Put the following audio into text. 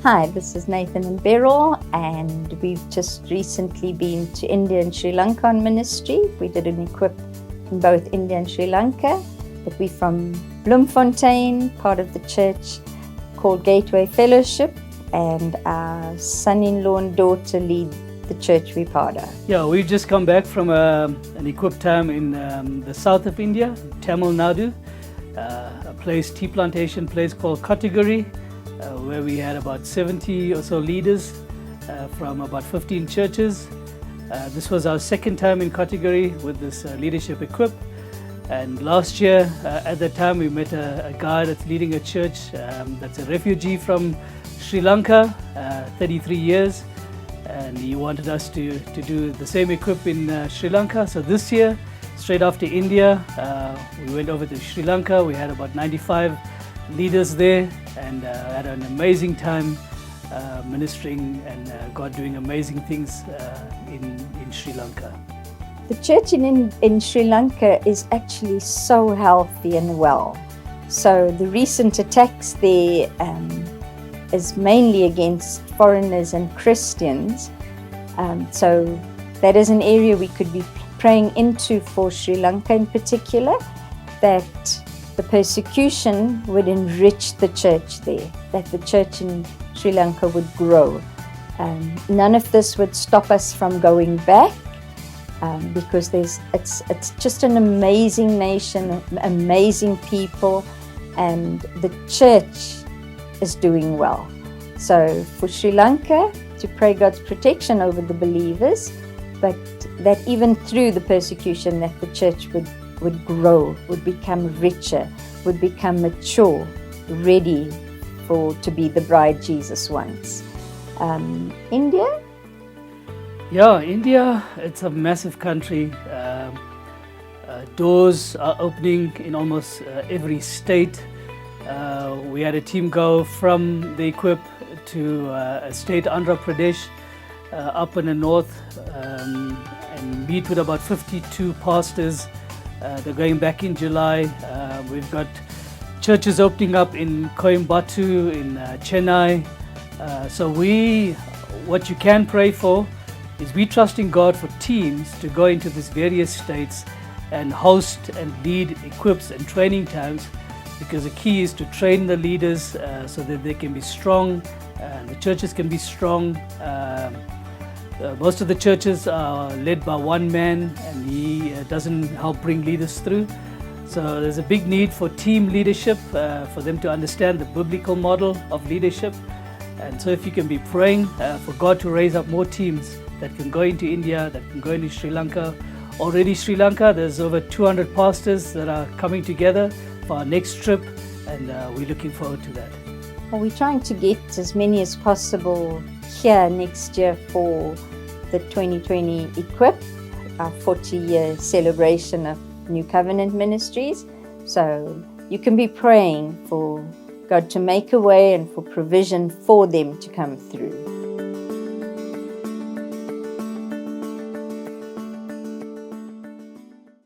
Hi, this is Nathan and Beryl, and we've just recently been to India and Sri Lanka on ministry. We did an equip in both India and Sri Lanka, but we're from Bloemfontein, part of the church called Gateway Fellowship, and our son-in-law and daughter lead the church we're part of. Yeah, we've just come back from an equip time in the south of India, Tamil Nadu, a tea plantation place called Category, where we had about 70 or so leaders from about 15 churches. This was our second time in Category with this leadership equip. And last year, at that time, we met a guy that's leading a church that's a refugee from Sri Lanka, 33 years. And he wanted us to do the same equip in Sri Lanka. So this year, straight after India, we went over to Sri Lanka. We had about 95 leaders there and had an amazing time ministering and God doing amazing things in Sri Lanka. The church in Sri Lanka is actually so healthy and well. So the recent attacks there is mainly against foreigners and Christians. So that is an area we could be praying into for Sri Lanka in particular, that the persecution would enrich the church there, that the church in Sri Lanka would grow. None of this would stop us from going back, because it's just an amazing nation, amazing people, and the church is doing well. So for Sri Lanka, to pray God's protection over the believers, but that even through the persecution that the church would grow, would become richer, would become mature, ready to be the bride Jesus wants. India? Yeah, India, it's a massive country. Doors are opening in almost every state. We had a team go from the equip to a state, Andhra Pradesh, up in the north, and meet with about 52 pastors. They're going back in July. We've got churches opening up in Coimbatore, in Chennai. So what you can pray for is we trusting God for teams to go into these various states and host and lead equips and training times, because the key is to train the leaders so that they can be strong, the churches can be strong. Most of the churches are led by one man, and he doesn't help bring leaders through. So there's a big need for team leadership, for them to understand the biblical model of leadership. And so if you can be praying for God to raise up more teams that can go into India, that can go into Sri Lanka. Already Sri Lanka, there's over 200 pastors that are coming together for our next trip, and we're looking forward to that. Well, we're trying to get as many as possible here next year for the 2020 Equip, our 40-year celebration of New Covenant Ministries. So you can be praying for God to make a way and for provision for them to come through.